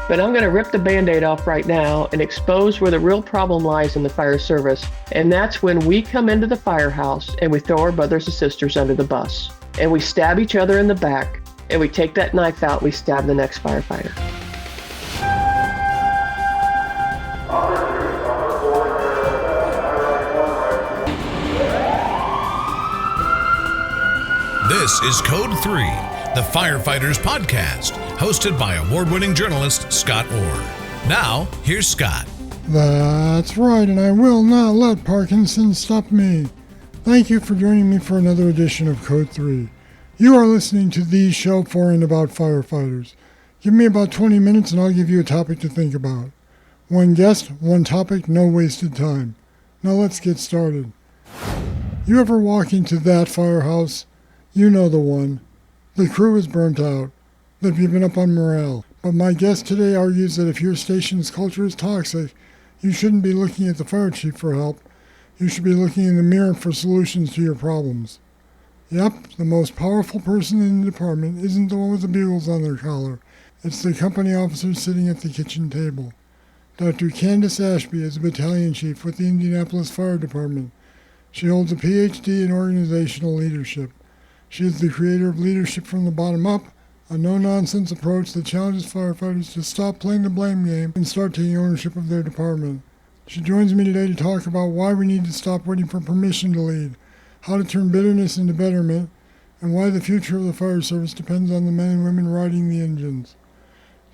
But I'm going to rip the Band-Aid off right now and expose where the real problem lies in the fire service. And that's when we come into the firehouse and we throw our brothers and sisters under the bus. And we stab each other in the back. And we take that knife out and we stab the next firefighter. This is Code 3, the Firefighters Podcast, hosted by award-winning journalist Scott Orr. Now, here's Scott. That's right, and I will not let Parkinson stop me. Thank you for joining me for another edition of Code 3. You are listening to the show for and about firefighters. Give me about 20 minutes and I'll give you a topic to think about. One guest, one topic, no wasted time. Now let's get started. You ever walk into that firehouse? You know the one. The crew is burnt out. They've given up on morale. But my guest today argues that if your station's culture is toxic, you shouldn't be looking at the fire chief for help. You should be looking in the mirror for solutions to your problems. Yep, the most powerful person in the department isn't the one with the bugles on their collar. It's the company officer sitting at the kitchen table. Dr. Candace Ashby is a Battalion Chief with the Indianapolis Fire Department. She holds a PhD in organizational leadership. She is the creator of Leadership from the Bottom Up, a no-nonsense approach that challenges firefighters to stop playing the blame game and start taking ownership of their department. She joins me today to talk about why we need to stop waiting for permission to lead, how to turn bitterness into betterment, and why the future of the fire service depends on the men and women riding the engines.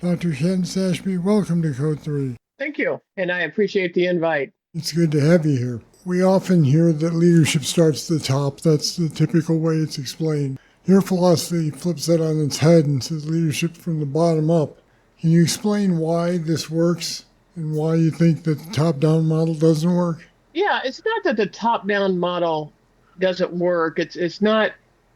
Dr. Candace Ashby, welcome to Code 3. Thank you, and I appreciate the invite. It's good to have you here. We often hear that leadership starts at the top. That's the typical way it's explained. Your philosophy flips that on its head and says leadership from the bottom up. Can you explain why this works and why you think that the top-down model doesn't work? Yeah, it's not that the top-down model doesn't work. It's not.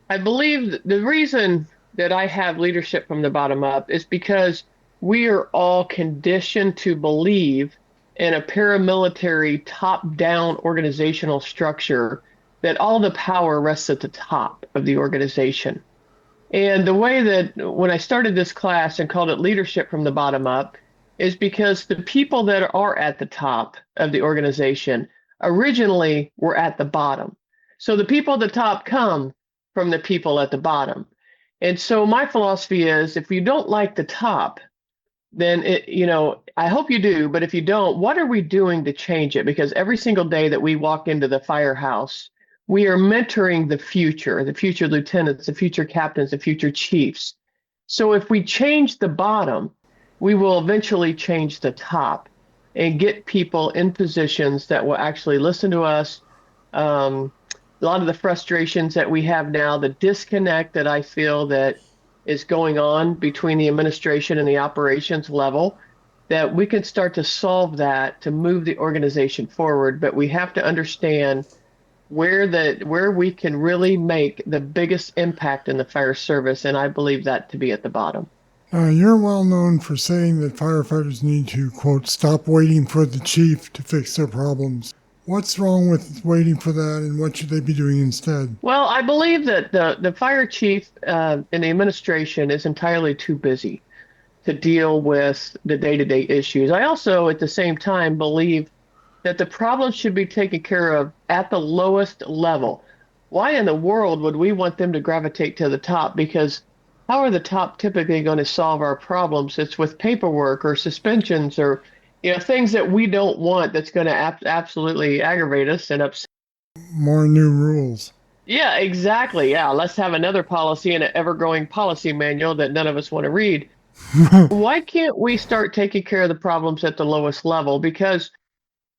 I believe the reason that I have leadership from the bottom up is because we are all conditioned to believe in a paramilitary top-down organizational structure that all the power rests at the top of the organization. And the way that when I started this class and called it leadership from the bottom up is because the people that are at the top of the organization originally were at the bottom. So the people at the top come from the people at the bottom. And so my philosophy is if you don't like the top, then I hope you do, but if you don't, what are we doing to change it? Because every single day that we walk into the firehouse, we are mentoring the future lieutenants, the future captains, the future chiefs. So if we change the bottom, we will eventually change the top and get people in positions that will actually listen to us. A lot of the frustrations that we have now, the disconnect that I feel that is going on between the administration and the operations level, that we can start to solve that to move the organization forward. But we have to understand where we can really make the biggest impact in the fire service, and I believe that to be at the bottom. You're well known for saying that firefighters need to, quote, stop waiting for the chief to fix their problems. What's wrong with waiting for that, and what should they be doing instead? Well, I believe that the fire chief and the administration is entirely too busy to deal with the day-to-day issues. I also, at the same time, believe that the problems should be taken care of at the lowest level. Why in the world would we want them to gravitate to the top? Because how are the top typically going to solve our problems? It's with paperwork or suspensions or things that we don't want that's going to absolutely aggravate us and upset. More new rules. Yeah, exactly. Yeah, let's have another policy and an ever-growing policy manual that none of us want to read. Why can't we start taking care of the problems at the lowest level? Because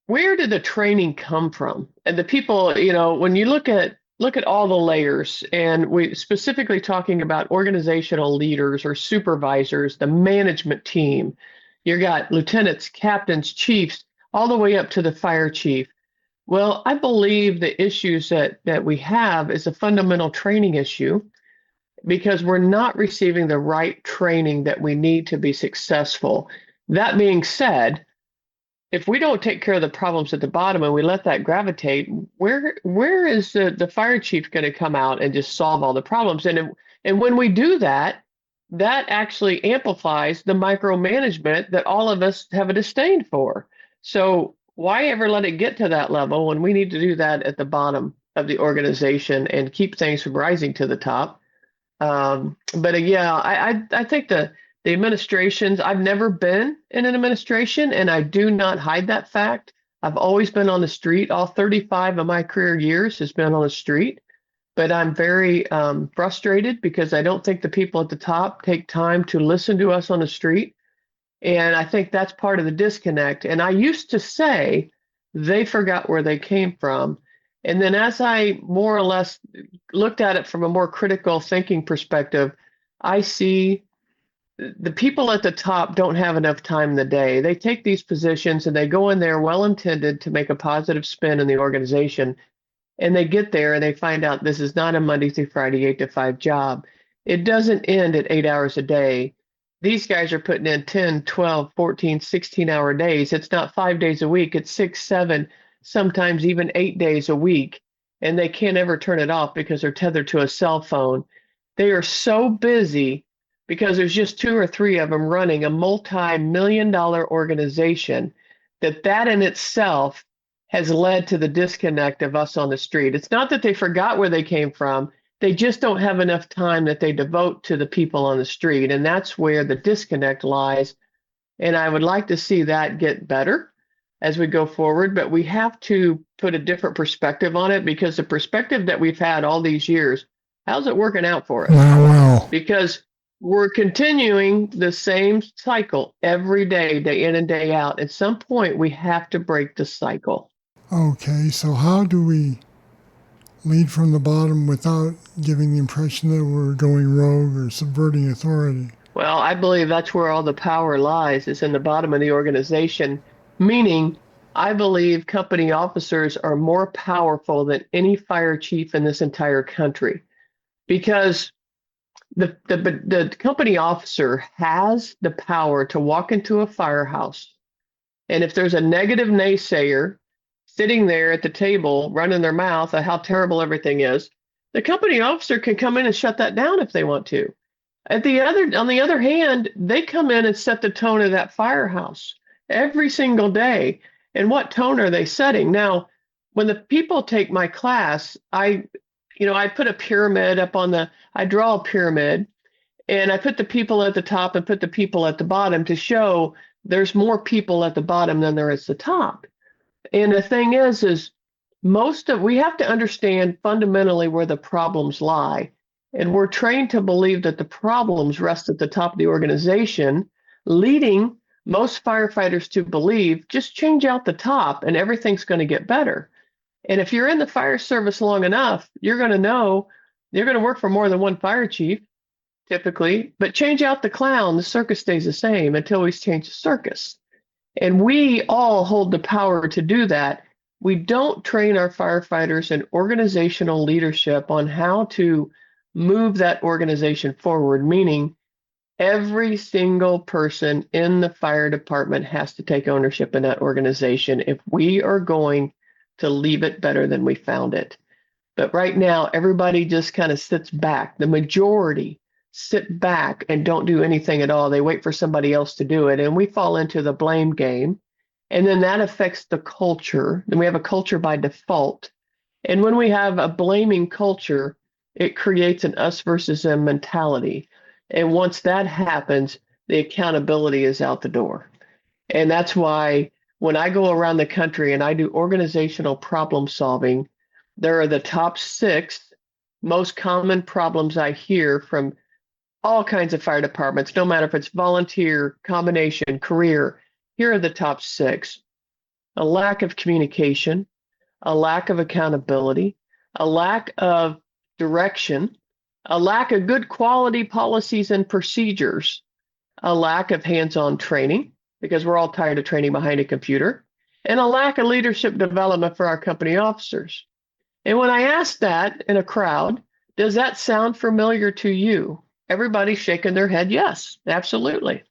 where did the training come from? And the people, when you look at all the layers, and we specifically talking about organizational leaders or supervisors, the management team, you got lieutenants, captains, chiefs, all the way up to the fire chief. Well, I believe the issues that we have is a fundamental training issue because we're not receiving the right training that we need to be successful. That being said, if we don't take care of the problems at the bottom and we let that gravitate, where is the fire chief going to come out and just solve all the problems? And when we do that, that actually amplifies the micromanagement that all of us have a disdain for. So why ever let it get to that level when we need to do that at the bottom of the organization and keep things from rising to the top? But yeah, I think the administrations, I've never been in an administration, and I do not hide that fact. I've always been on the street. All 35 of my career years has been on the street. But I'm very frustrated because I don't think the people at the top take time to listen to us on the street. And I think that's part of the disconnect. And I used to say they forgot where they came from. And then as I more or less looked at it from a more critical thinking perspective, I see the people at the top don't have enough time in the day. They take these positions and they go in there well intended to make a positive spin in the organization. And they get there and they find out this is not a Monday through Friday 8 to 5 job. It doesn't end at 8 hours a day. These guys are putting in 10, 12, 14, 16-hour days. It's not 5 days a week. It's 6, 7, sometimes even 8 days a week. And they can't ever turn it off because they're tethered to a cell phone. They are so busy because there's just 2 or 3 of them running a multi-million-dollar organization that in itself has led to the disconnect of us on the street. It's not that they forgot where they came from. They just don't have enough time that they devote to the people on the street. And that's where the disconnect lies. And I would like to see that get better as we go forward. But we have to put a different perspective on it, because the perspective that we've had all these years, how's it working out for us? Well. Because we're continuing the same cycle every day, day in and day out. At some point, we have to break the cycle. Okay, so how do we lead from the bottom without giving the impression that we're going rogue or subverting authority? Well, I believe that's where all the power lies, is in the bottom of the organization, meaning I believe company officers are more powerful than any fire chief in this entire country, because the company officer has the power to walk into a firehouse, and if there's a negative naysayer sitting there at the table running their mouth at how terrible everything is, the company officer can come in and shut that down if they want to. On the other hand, they come in and set the tone of that firehouse every single day. And what tone are they setting? Now, when the people take my class, I put a pyramid I draw a pyramid, and I put the people at the top and put the people at the bottom to show there's more people at the bottom than there is the top. And the thing is we have to understand fundamentally where the problems lie. And we're trained to believe that the problems rest at the top of the organization, leading most firefighters to believe just change out the top and everything's going to get better. And if you're in the fire service long enough, you're going to know you're going to work for more than one fire chief, typically, but change out the clown, the circus stays the same until we change the circus. And we all hold the power to do that. We don't train our firefighters in organizational leadership on how to move that organization forward, meaning every single person in the fire department has to take ownership in that organization if we are going to leave it better than we found it. But right now, everybody just kind of sits back. The majority sit back and don't do anything at all. They wait for somebody else to do it. And we fall into the blame game. And then that affects the culture. Then we have a culture by default. And when we have a blaming culture, it creates an us versus them mentality. And once that happens, the accountability is out the door. And that's why when I go around the country and I do organizational problem solving, there are the top 6 most common problems I hear from all kinds of fire departments, no matter if it's volunteer, combination, career. Here are the top 6. A lack of communication, a lack of accountability, a lack of direction, a lack of good quality policies and procedures, a lack of hands-on training, because we're all tired of training behind a computer, and a lack of leadership development for our company officers. And when I ask that in a crowd, does that sound familiar to you? Everybody's shaking their head, yes, absolutely.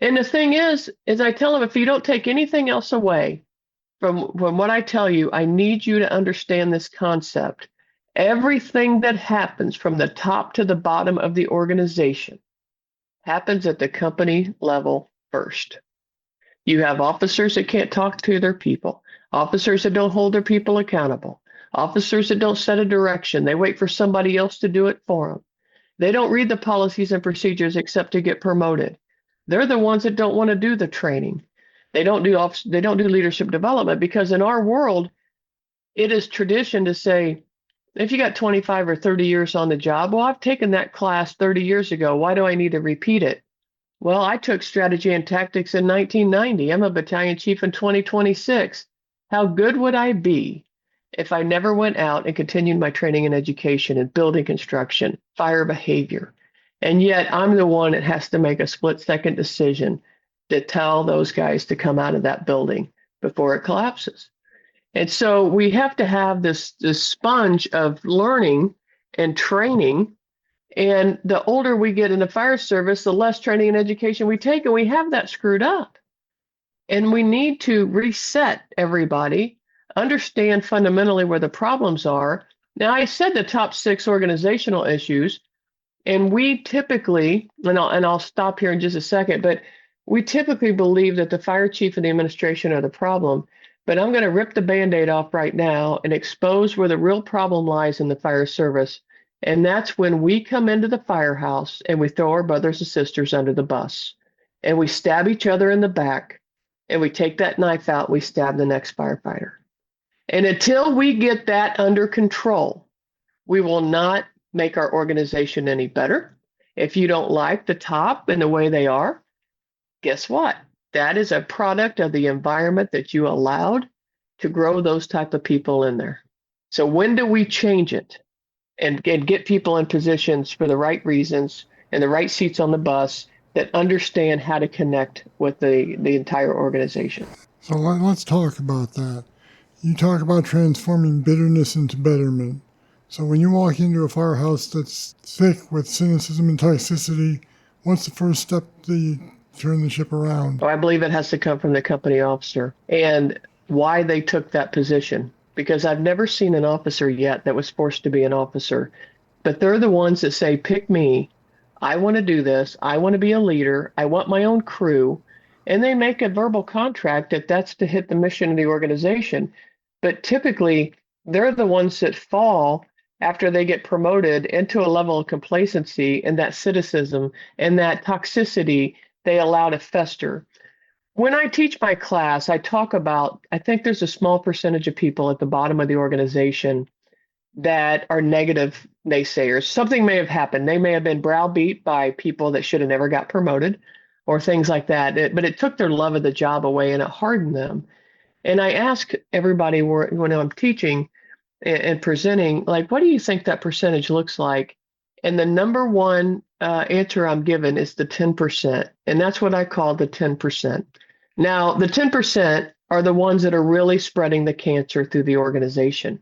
And the thing is I tell them, if you don't take anything else away from what I tell you, I need you to understand this concept. Everything that happens from the top to the bottom of the organization happens at the company level first. You have officers that can't talk to their people, officers that don't hold their people accountable, officers that don't set a direction. They wait for somebody else to do it for them. They don't read the policies and procedures except to get promoted. They're the ones that don't want to do the training. They don't do leadership development, because in our world, it is tradition to say, if you got 25 or 30 years on the job, well, I've taken that class 30 years ago. Why do I need to repeat it? Well, I took strategy and tactics in 1990. I'm a battalion chief in 2026. How good would I be if I never went out and continued my training and education in building construction, fire behavior? And yet I'm the one that has to make a split-second decision to tell those guys to come out of that building before it collapses. And so we have to have this sponge of learning and training. And the older we get in the fire service, the less training and education we take, and we have that screwed up. And we need to reset everybody, understand fundamentally where the problems are. Now, I said the top 6 organizational issues, and we typically, and I'll stop here in just a second, but we typically believe that the fire chief and the administration are the problem. But I'm going to rip the Band-Aid off right now and expose where the real problem lies in the fire service. And that's when we come into the firehouse and we throw our brothers and sisters under the bus. And we stab each other in the back. And we take that knife out, we stab the next firefighter. And until we get that under control, we will not make our organization any better. If you don't like the top and the way they are, guess what? That is a product of the environment that you allowed to grow those type of people in there. So when do we change it and get people in positions for the right reasons and the right seats on the bus that understand how to connect with the entire organization? So let's talk about that. You talk about transforming bitterness into betterment. So when you walk into a firehouse that's thick with cynicism and toxicity, what's the first step to turn the ship around? I believe it has to come from the company officer and why they took that position. Because I've never seen an officer yet that was forced to be an officer. But they're the ones that say, pick me. I want to do this. I want to be a leader. I want my own crew. And they make a verbal contract that that's to hit the mission of the organization. But typically, they're the ones that fall after they get promoted into a level of complacency and that cynicism and that toxicity they allow to fester. When I teach my class, I talk about, I think there's a small percentage of people at the bottom of the organization that are negative naysayers. Something may have happened. They may have been browbeat by people that should have never got promoted or things like that. But it took their love of the job away and it hardened them. And I ask everybody when I'm teaching and presenting, like, what do you think that percentage looks like? And the number one answer I'm given is the 10%. And that's what I call the 10%. Now, the 10% are the ones that are really spreading the cancer through the organization.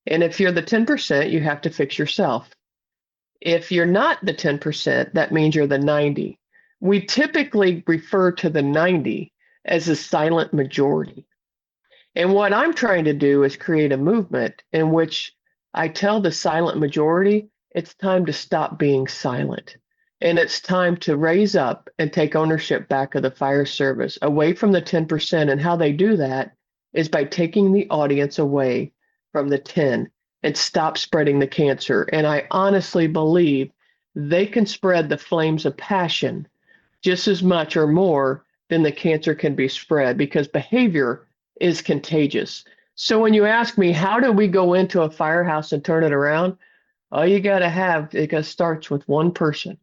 And if you're the 10%, you have to fix yourself. If you're not the 10%, that means you're the 90. We typically refer to the 90 as a silent majority. And what I'm trying to do is create a movement in which I tell the silent majority, it's time to stop being silent. And it's time to raise up and take ownership back of the fire service away from the 10%. And how they do that is by taking the audience away from the 10 and stop spreading the cancer. And I honestly believe they can spread the flames of passion just as much or more than the cancer can be spread, because behavior is contagious. So when you ask me, how do we go into a firehouse and turn it around? All you got to have, it starts with one person.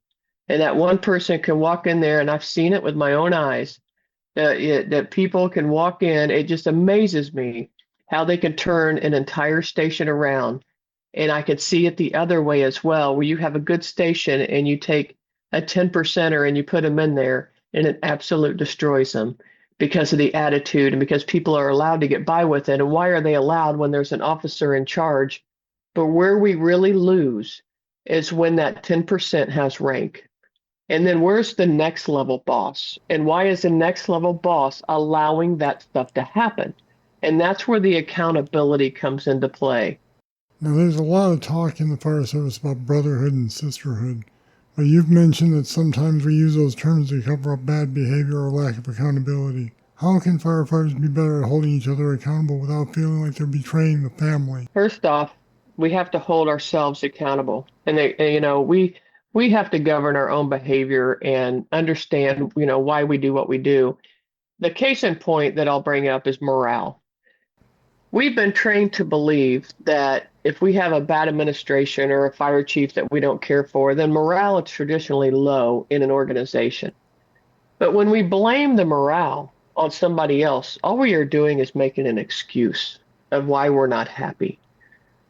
And that one person can walk in there, and I've seen it with my own eyes, that people can walk in. It just amazes me how they can turn an entire station around. And I could see it the other way as well, where you have a good station and you take a 10%er and you put them in there, and it absolutely destroys them because of the attitude and because people are allowed to get by with it. And why are they allowed when there's an officer in charge? But where we really lose is when that 10% has rank. And then where's the next level boss? And why is the next level boss allowing that stuff to happen? And that's where the accountability comes into play. Now, there's a lot of talk in the fire service about brotherhood and sisterhood. But you've mentioned that sometimes we use those terms to cover up bad behavior or lack of accountability. How can firefighters be better at holding each other accountable without feeling like they're betraying the family? First off, we have to hold ourselves accountable. And we have to govern our own behavior and understand, why we do what we do. The case in point that I'll bring up is morale. We've been trained to believe that if we have a bad administration or a fire chief that we don't care for, then morale is traditionally low in an organization. But when we blame the morale on somebody else, all we are doing is making an excuse of why we're not happy.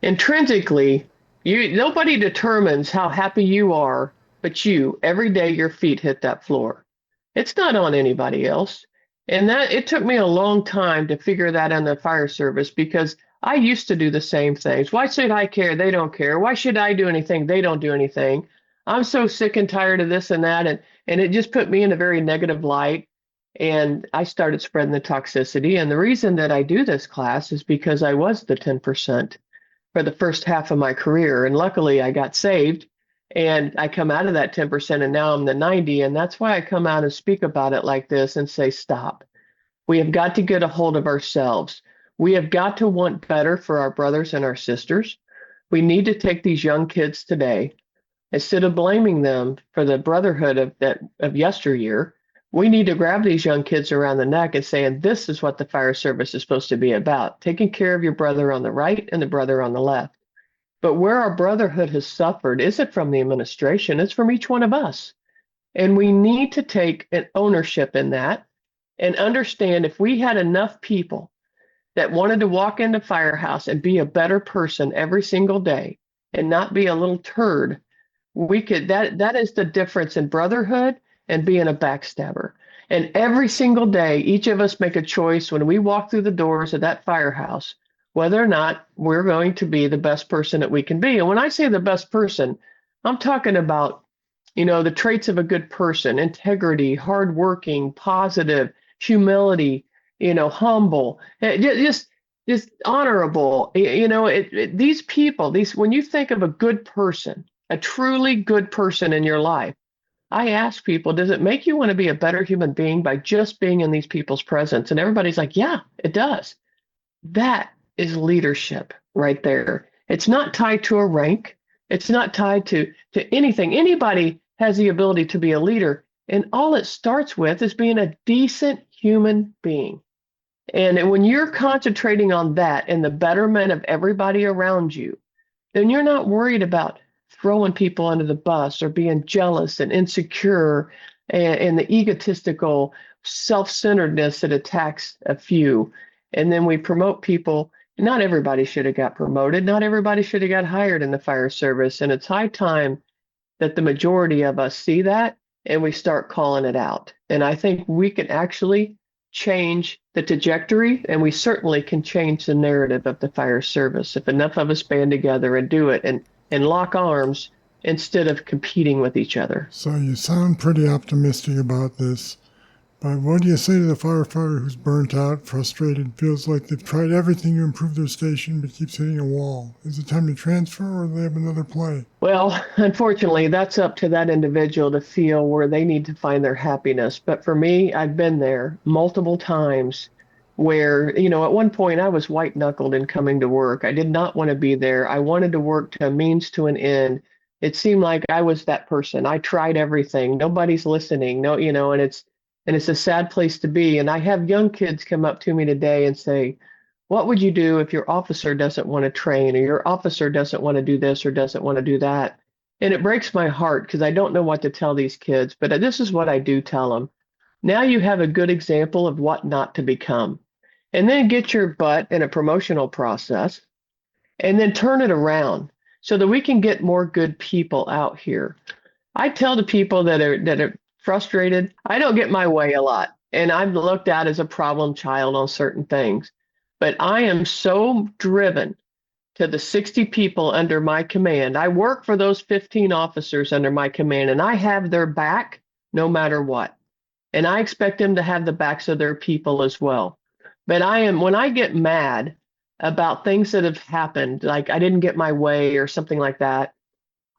Intrinsically, nobody determines how happy you are but you every day your feet hit that floor. It's not on anybody else. And that it took me a long time to figure that in the fire service, because I used to do the same things. Why should I care? They don't care. Why should I do anything? They don't do anything. I'm so sick and tired of this and that. And it just put me in a very negative light. And I started spreading the toxicity. And the reason that I do this class is because I was the 10% for the first half of my career. And luckily I got saved and I come out of that 10% and now I'm the 90. And that's why I come out and speak about it like this and say, stop. We have got to get a hold of ourselves. We have got to want better for our brothers and our sisters. We need to take these young kids today, instead of blaming them for the brotherhood of yesteryear, we need to grab these young kids around the neck and saying, this is what the fire service is supposed to be about, taking care of your brother on the right and the brother on the left. But where our brotherhood has suffered isn't from the administration, it's from each one of us. And we need to take an ownership in that and understand if we had enough people that wanted to walk into Firehouse and be a better person every single day and not be a little turd, we could, that is the difference in brotherhood and being a backstabber. And every single day, each of us make a choice when we walk through the doors of that firehouse, whether or not we're going to be the best person that we can be. And when I say the best person, I'm talking about, the traits of a good person: integrity, hardworking, positive, humility, humble, just honorable. These people, when you think of a good person, a truly good person in your life, I ask people, does it make you want to be a better human being by just being in these people's presence? And everybody's like, yeah, it does. That is leadership right there. It's not tied to a rank. It's not tied to anything. Anybody has the ability to be a leader. And all it starts with is being a decent human being. And when you're concentrating on that and the betterment of everybody around you, then you're not worried about throwing people under the bus or being jealous and insecure and the egotistical self-centeredness that attacks a few. And then we promote people. Not everybody should have got promoted. Not everybody should have got hired in the fire service. And it's high time that the majority of us see that and we start calling it out. And I think we can actually change the trajectory, and we certainly can change the narrative of the fire service if enough of us band together and do it and lock arms instead of competing with each other. So you sound pretty optimistic about this, but what do you say to the firefighter who's burnt out, frustrated, feels like they've tried everything to improve their station but keeps hitting a wall? Is it time to transfer, or do they have another play? Well, unfortunately, that's up to that individual to feel where they need to find their happiness. But for me, I've been there multiple times where, at one point I was white-knuckled in coming to work. I did not want to be there. I wanted to work to a means to an end. It seemed like I was that person. I tried everything. Nobody's listening. And it's a sad place to be. And I have young kids come up to me today and say, what would you do if your officer doesn't want to train, or your officer doesn't want to do this or doesn't want to do that? And it breaks my heart because I don't know what to tell these kids, but this is what I do tell them. Now you have a good example of what not to become. And then get your butt in a promotional process and then turn it around so that we can get more good people out here. I tell the people that are frustrated, I don't get my way a lot. And I'm looked at as a problem child on certain things. But I am so driven to the 60 people under my command. I work for those 15 officers under my command, and I have their back no matter what. And I expect them to have the backs of their people as well. But when I get mad about things that have happened, like I didn't get my way or something like that,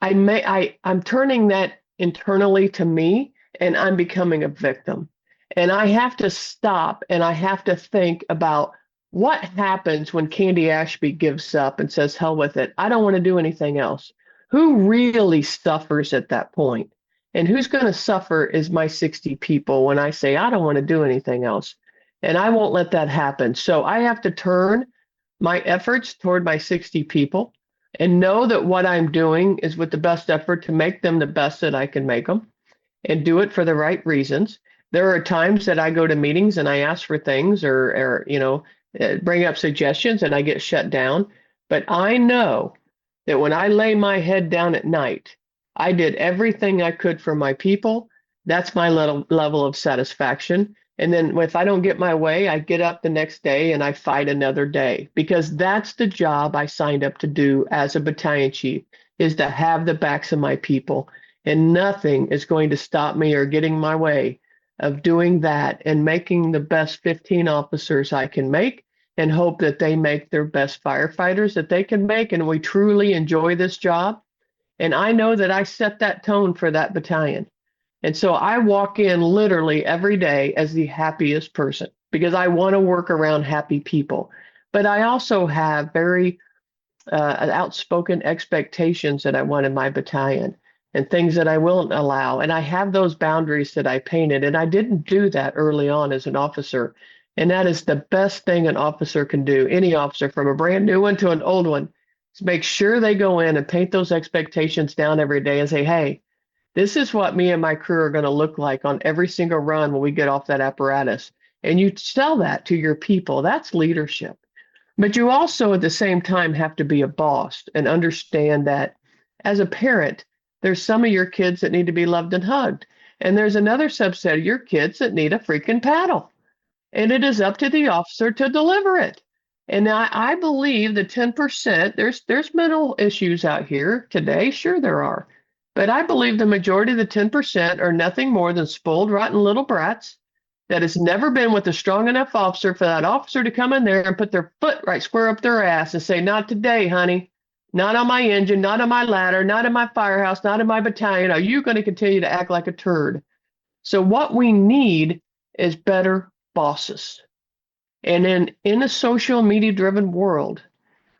I'm turning that internally to me, and I'm becoming a victim. And I have to stop and I have to think about what happens when Candy Ashby gives up and says, hell with it. I don't want to do anything else. Who really suffers at that point? And who's going to suffer is my 60 people when I say, I don't want to do anything else. And I won't let that happen. So I have to turn my efforts toward my 60 people and know that what I'm doing is with the best effort to make them the best that I can make them and do it for the right reasons. There are times that I go to meetings and I ask for things or bring up suggestions and I get shut down. But I know that when I lay my head down at night, I did everything I could for my people. That's my level of satisfaction. And then if I don't get my way, I get up the next day and I fight another day, because that's the job I signed up to do as a battalion chief, is to have the backs of my people. And nothing is going to stop me or get in my way of doing that and making the best 15 officers I can make, and hope that they make their best firefighters that they can make. And we truly enjoy this job. And I know that I set that tone for that battalion. And so I walk in literally every day as the happiest person, because I want to work around happy people. But I also have very outspoken expectations that I want in my battalion and things that I won't allow. And I have those boundaries that I painted. And I didn't do that early on as an officer. And that is the best thing an officer can do, any officer, from a brand new one to an old one, is make sure they go in and paint those expectations down every day and say, hey, this is what me and my crew are going to look like on every single run when we get off that apparatus. And you sell that to your people. That's leadership. But you also at the same time have to be a boss and understand that as a parent, there's some of your kids that need to be loved and hugged. And there's another subset of your kids that need a freaking paddle. And it is up to the officer to deliver it. And I believe the 10%, there's mental issues out here today. Sure, there are. But I believe the majority of the 10% are nothing more than spoiled, rotten little brats that has never been with a strong enough officer for that officer to come in there and put their foot right square up their ass and say, not today, honey. Not on my engine, not on my ladder, not in my firehouse, not in my battalion. Are you going to continue to act like a turd? So what we need is better bosses. And in a social media driven world,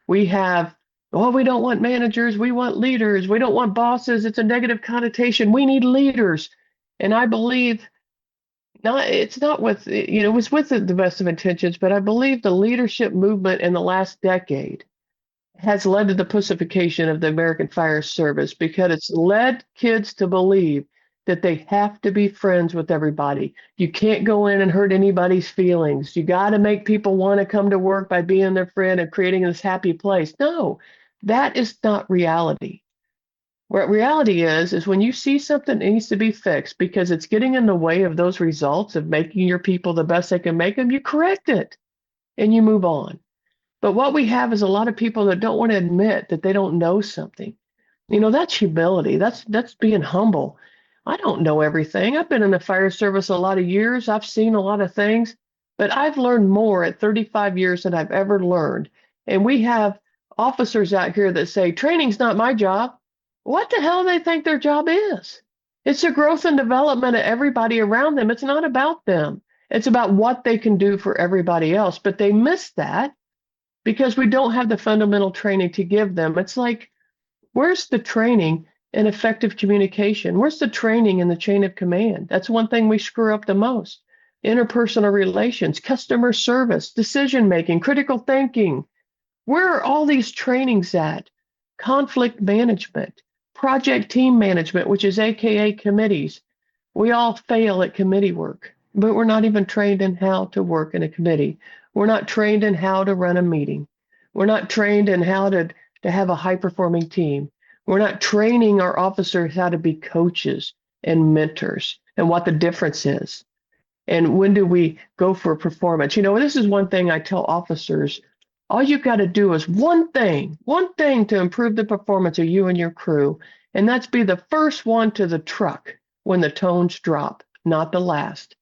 we have, oh, we don't want managers, we want leaders, we don't want bosses, it's a negative connotation, we need leaders. And I believe it's not with, it was with the best of intentions, but I believe the leadership movement in the last decade has led to the pussification of the American Fire Service, because it's led kids to believe that they have to be friends with everybody. You can't go in and hurt anybody's feelings. You got to make people want to come to work by being their friend and creating this happy place. No, that is not reality. What reality is when you see something that needs to be fixed because it's getting in the way of those results of making your people the best they can make them, you correct it and you move on. But what we have is a lot of people that don't want to admit that they don't know something. That's humility. That's being humble. I don't know everything. I've been in the fire service a lot of years. I've seen a lot of things, but I've learned more at 35 years than I've ever learned. And we have officers out here that say, training's not my job. What the hell do they think their job is? It's the growth and development of everybody around them. It's not about them. It's about what they can do for everybody else. But they miss that because we don't have the fundamental training to give them. It's like, where's the training in effective communication? Where's the training in the chain of command? That's one thing we screw up the most. Interpersonal relations, customer service, decision-making, critical thinking. Where are all these trainings at? Conflict management, project team management, which is AKA committees. We all fail at committee work, but we're not even trained in how to work in a committee. We're not trained in how to run a meeting. We're not trained in how to have a high-performing team. We're not training our officers how to be coaches and mentors and what the difference is. And when do we go for performance? This is one thing I tell officers. All you've got to do is one thing to improve the performance of you and your crew. And that's be the first one to the truck when the tones drop, not the last.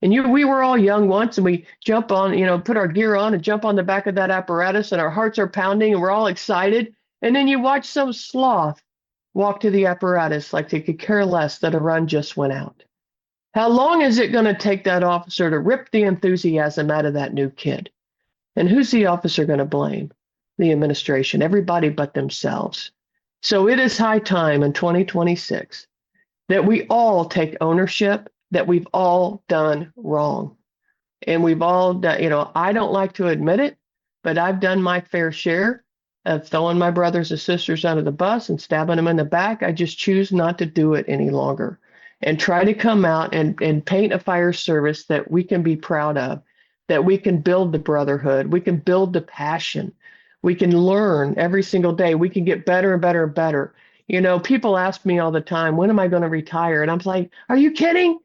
And we were all young once, and we jump on, put our gear on and jump on the back of that apparatus, and our hearts are pounding and we're all excited. And then you watch some sloth walk to the apparatus like they could care less that a run just went out? How long is it going to take that officer to rip the enthusiasm out of that new kid? And who's the officer going to blame? The administration, everybody but themselves. So it is high time in 2026 that we all take ownership that we've all done wrong. And we've all done, I don't like to admit it, but I've done my fair share of throwing my brothers and sisters under the bus and stabbing them in the back. I just choose not to do it any longer and try to come out and paint a fire service that we can be proud of, that we can build the brotherhood, we can build the passion, we can learn every single day, we can get better and better and better. People ask me all the time, when am I going to retire? And I'm like, are you kidding?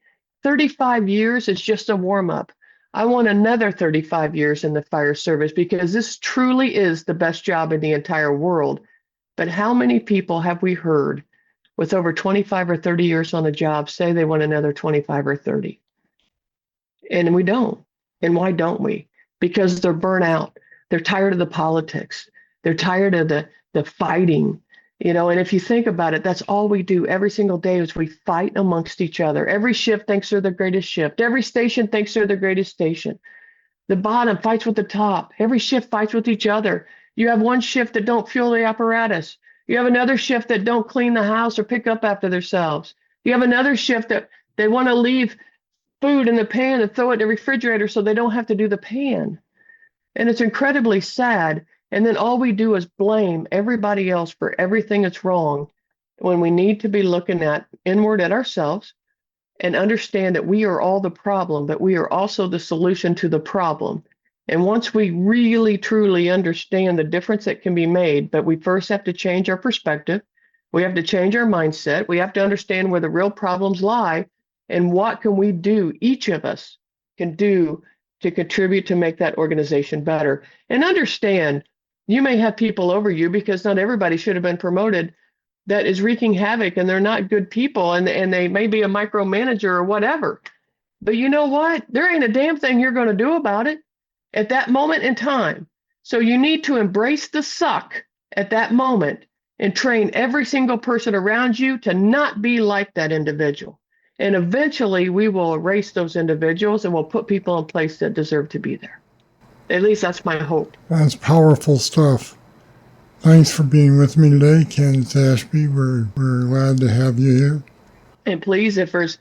35 years is just a warm up. I want another 35 years in the fire service because this truly is the best job in the entire world. But how many people have we heard with over 25 or 30 years on the job say they want another 25 or 30? And we don't. And why don't we? Because they're burnt out. They're tired of the politics. They're tired of the fighting. And if you think about it, that's all we do every single day is we fight amongst each other. Every shift thinks they're the greatest shift. Every station thinks they're the greatest station. The bottom fights with the top. Every shift fights with each other. You have one shift that don't fuel the apparatus. You have another shift that don't clean the house or pick up after themselves. You have another shift that they want to leave food in the pan and throw it in the refrigerator so they don't have to do the pan. And it's incredibly sad. And then all we do is blame everybody else for everything that's wrong when we need to be looking inward at ourselves and understand that we are all the problem, but we are also the solution to the problem. And once we really, truly understand the difference that can be made, but we first have to change our perspective. We have to change our mindset. We have to understand where the real problems lie and what can we do, each of us can do to contribute to make that organization better. And understand, you may have people over you, because not everybody should have been promoted, that is wreaking havoc and they're not good people and they may be a micromanager or whatever. But you know what? There ain't a damn thing you're going to do about it at that moment in time. So you need to embrace the suck at that moment and train every single person around you to not be like that individual. And eventually we will erase those individuals and we'll put people in place that deserve to be there. At least that's my hope. That's powerful stuff. Thanks for being with me today, Candace Ashby. We're glad to have you here. And please, if there's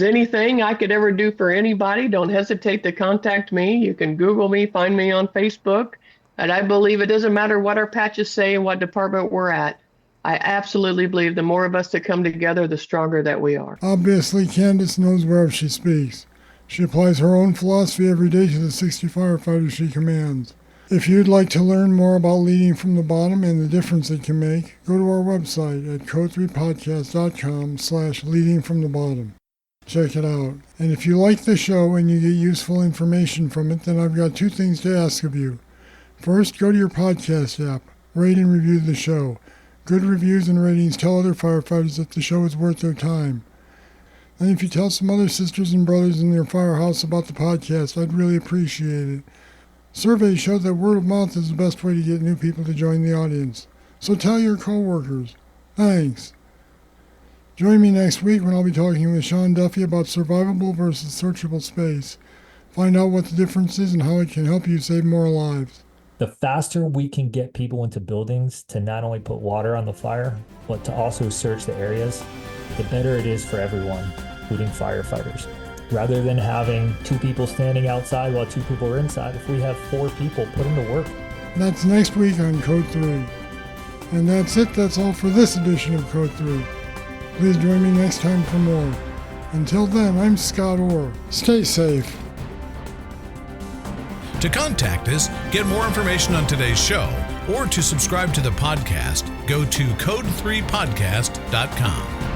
anything I could ever do for anybody, don't hesitate to contact me. You can Google me, find me on Facebook. And I believe it doesn't matter what our patches say and what department we're at. I absolutely believe the more of us that come together, the stronger that we are. Obviously, Candace knows wherever she speaks. She applies her own philosophy every day to the 60 firefighters she commands. If you'd like to learn more about leading from the bottom and the difference it can make, go to our website at code3podcast.com/leadingfromthebottom. Check it out. And if you like the show and you get useful information from it, then I've got two things to ask of you. First, go to your podcast app, rate and review the show. Good reviews and ratings tell other firefighters that the show is worth their time. And if you tell some other sisters and brothers in your firehouse about the podcast, I'd really appreciate it. Surveys show that word of mouth is the best way to get new people to join the audience. So tell your coworkers. Thanks. Join me next week when I'll be talking with Sean Duffy about survivable versus searchable space. Find out what the difference is and how it can help you save more lives. The faster we can get people into buildings to not only put water on the fire, but to also search the areas, the better it is for everyone, including firefighters. Rather than having 2 people standing outside while 2 people are inside, if we have 4 people, put them to work. That's next week on Code 3. And that's it. That's all for this edition of Code 3. Please join me next time for more. Until then, I'm Scott Orr. Stay safe. To contact us, get more information on today's show, or to subscribe to the podcast, go to code3podcast.com.